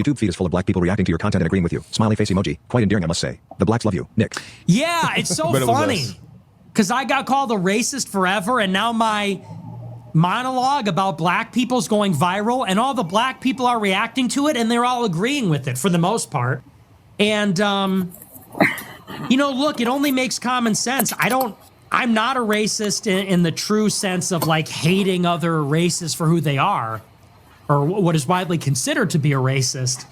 YouTube feed is full of black people reacting to your content and agreeing with you. Smiley face emoji. Quite endearing, I must say. The blacks love you. Nick. Yeah, it's so funny. Because I got called a racist forever, and now my monologue about black people's going viral, and all the black people are reacting to it, and they're all agreeing with it for the most part. And, you know, look, it only makes common sense. I'm not a racist in the true sense of like hating other races for who they are, or what is widely considered to be a racist.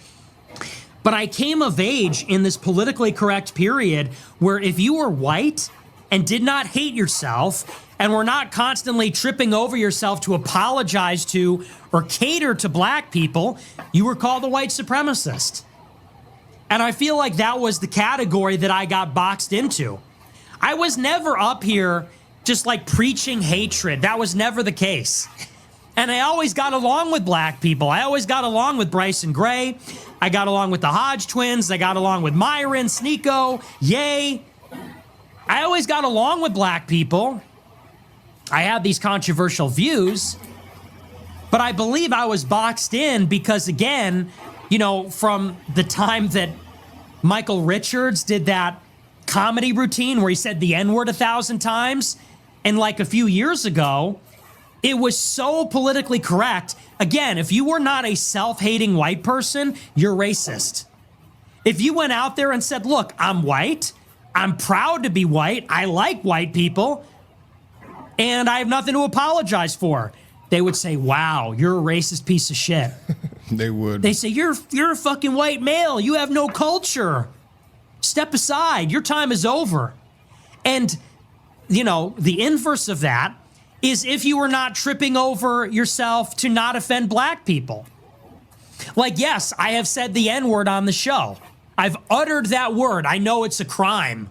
But I came of age in this politically correct period where if you were white and did not hate yourself and were not constantly tripping over yourself to apologize to or cater to black people, you were called a white supremacist. And I feel like that was the category that I got boxed into. I was never up here just like preaching hatred. That was never the case. And I always got along with black people. I always got along with Bryson Gray. I got along with the Hodge twins. I got along with Myron, Sneeko, Ye. I always got along with black people. I had these controversial views, but I believe I was boxed in because, again, you know, from the time that Michael Richards did that comedy routine where he said the N-word 1,000 times, and like a few years ago, it was so politically correct. Again, if you were not a self-hating white person, you're racist. If you went out there and said, look, I'm white, I'm proud to be white, I like white people, and I have nothing to apologize for, they would say, wow, you're a racist piece of shit. They would. They say, you're a fucking white male. You have no culture. Step aside. Your time is over. And, you know, the inverse of that is if you were not tripping over yourself to not offend black people. Like, yes, I have said the N-word on the show. I've uttered that word. I know it's a crime.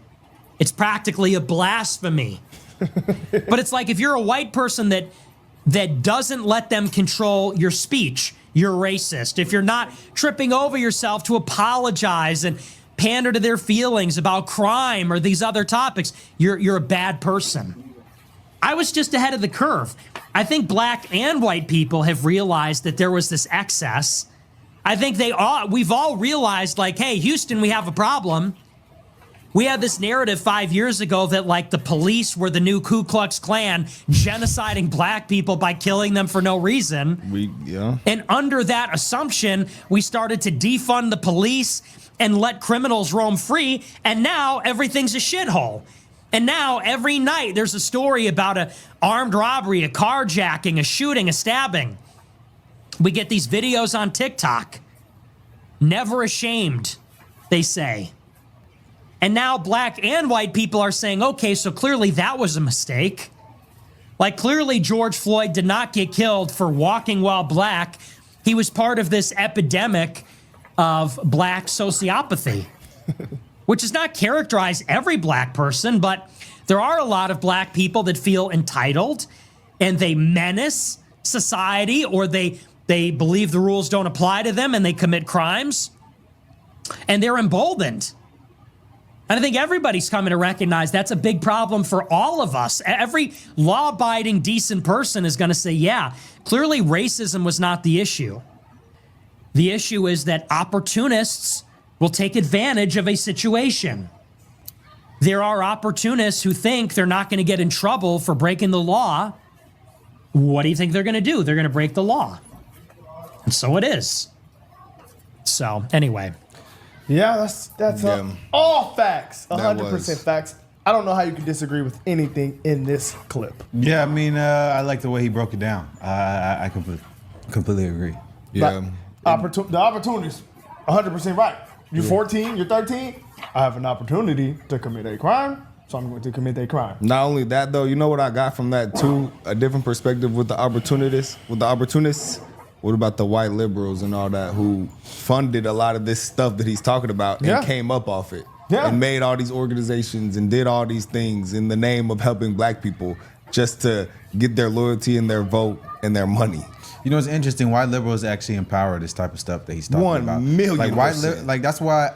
It's practically a blasphemy. But it's like if you're a white person that doesn't let them control your speech, you're racist. If you're not tripping over yourself to apologize and pander to their feelings about crime or these other topics, you're a bad person. I was just ahead of the curve. I think black and white people have realized that there was this excess. I think we've all realized, like, hey, Houston, we have a problem. We had this narrative 5 years ago that, like, the police were the new Ku Klux Klan, genociding black people by killing them for no reason. And under that assumption, we started to defund the police and let criminals roam free, and now everything's a shithole. And now every night there's a story about an armed robbery, a carjacking, a shooting, a stabbing. We get these videos on TikTok. Never ashamed, they say. And now black and white people are saying, okay, so clearly that was a mistake. Like, clearly George Floyd did not get killed for walking while black. He was part of this epidemic of black sociopathy, which does not characterize every black person, but there are a lot of black people that feel entitled and they menace society, or they believe the rules don't apply to them and they commit crimes, and they're emboldened. And I think everybody's coming to recognize that's a big problem for all of us. Every law-abiding, decent person is going to say, yeah, clearly racism was not the issue. The issue is that opportunists will take advantage of a situation. There are opportunists who think they're not going to get in trouble for breaking the law. What do you think they're going to do? They're going to break the law. And so it is. So, anyway. Yeah, that's all facts. 100% facts. I don't know how you can disagree with anything in this clip. Yeah, I mean, I like the way he broke it down. I completely agree. Yeah. The opportunity's 100% right. You're 14, you're 13. I have an opportunity to commit a crime, so I'm going to commit a crime. Not only that, though, you know what I got from that, too? A different perspective with the opportunists. What about the white liberals and all that who funded a lot of this stuff that he's talking about and came up off it? Yeah. And made all these organizations and did all these things in the name of helping black people just to get their loyalty and their vote and their money. You know, it's interesting. White liberals actually empower this type of stuff that he's talking about. 1,000,000%. Like that's why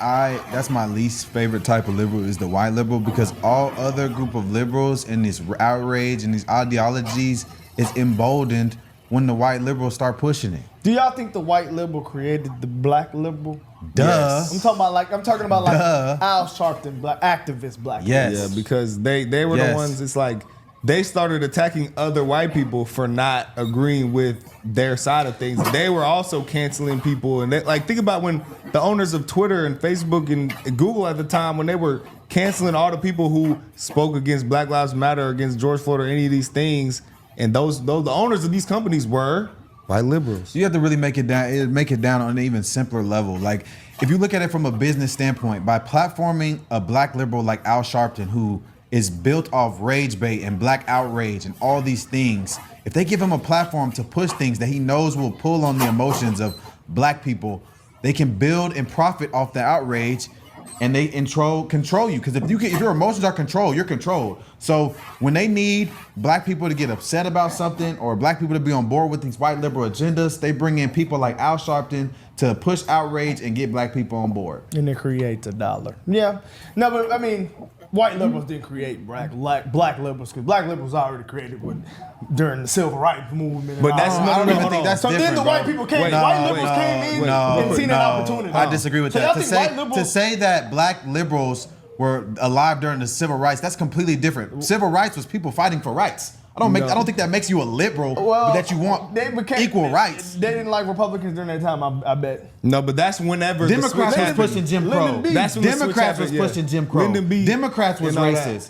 that's my least favorite type of liberal is the white liberal, because all other group of liberals in this outrage and these ideologies is emboldened when the white liberals start pushing it. Do y'all think the white liberal created the black liberal? Duh. Yes. I'm talking about like Al Sharpton, black activist black. Yes. Yeah, because they were the ones. It's like they started attacking other white people for not agreeing with their side of things. They were also canceling people, and like think about when the owners of Twitter and Facebook and Google at the time when they were canceling all the people who spoke against Black Lives Matter, against George Floyd, or any of these things, and those the owners of these companies were white liberals. You have to really make it down on an even simpler level. Like if you look at it from a business standpoint, by platforming a black liberal like Al Sharpton, who is built off rage bait and black outrage and all these things, if they give him a platform to push things that he knows will pull on the emotions of black people, they can build and profit off the outrage, and they control you. Because if your emotions are controlled, you're controlled. So when they need black people to get upset about something or black people to be on board with these white liberal agendas, they bring in people like Al Sharpton to push outrage and get black people on board. And it creates a dollar. Yeah. No, but I mean, white liberals didn't create black liberals, because black liberals already created during the civil rights movement. But that's I don't even think that's so different, then the white people came. White liberals came in and seen an opportunity. I disagree with So that. y'all think To say that black liberals were alive during the civil rights, that's completely different. Civil rights was people fighting for rights. I don't think that makes you a liberal, but that you want equal rights. They didn't like Republicans during that time, I bet. No, but that's whenever Democrats the was switch pushing Jim Crow. happened. That's when the switch Democrats was happened, yeah. pushing Jim Crow. Lyndon B. Democrats was and all that. racist.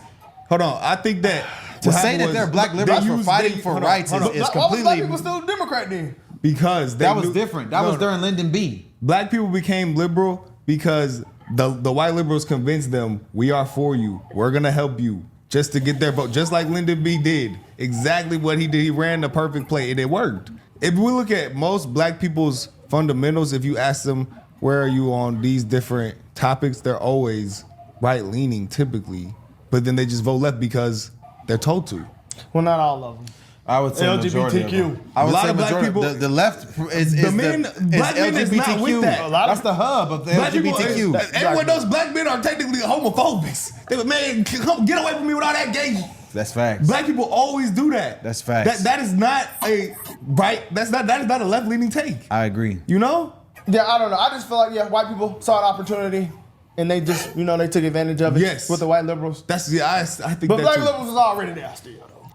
Hold on, I think that To say that they're black liberals for fighting for rights is Why was completely. black people still a Democrat then? because That was different. That was during Lyndon B. Black people became liberal because the white liberals convinced them, we are for you. We're gonna help you, just to get their vote. Just like Lyndon B did. Exactly what he did. He ran the perfect play and it worked. If we look at most black people's fundamentals, if you ask them where are you on these different topics, they're always right leaning typically. But then they just vote left because they're told to. Well, not all of them. I would say majority of them. LGBTQ. I would A lot say of black majority. people- The left is The men- black men is not with that. That's the hub of the Black people, LGBTQ. everyone knows black men are technically homophobics. They would, man, come get away from me with all that gay. That's facts. Black people always do that. That's facts. That is not a right. That is not a left leaning take. I agree. You know? Yeah, I don't know. I just feel like white people saw an opportunity and they just they took advantage of it. Yes. With the white liberals. I think. But that black too. liberals was already there still though.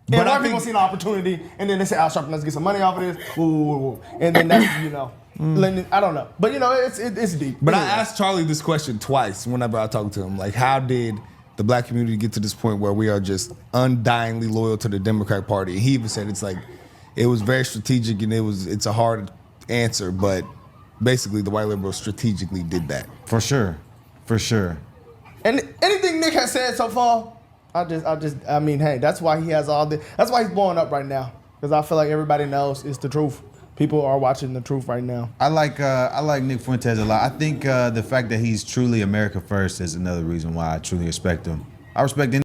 But And I white people think- seen an opportunity and then they said, "Al Sharpton, let's get some money off of this." Woo. And then that's Lyndon, I don't know, but it's deep. But Anyway. I asked Charlie this question twice whenever I talked to him. Like, how did the black community get to this point where we are just undyingly loyal to the Democratic Party? And he even said it's like it was very strategic and it's a hard answer, but basically the white liberals strategically did that. For sure. And anything Nick has said so far, I mean, hey, that's why he has all this. That's why he's blowing up right now, because I feel like everybody knows it's the truth. People are watching the truth right now. I like Nick Fuentes a lot. I think the fact that he's truly America first is another reason why I truly respect him. I respect any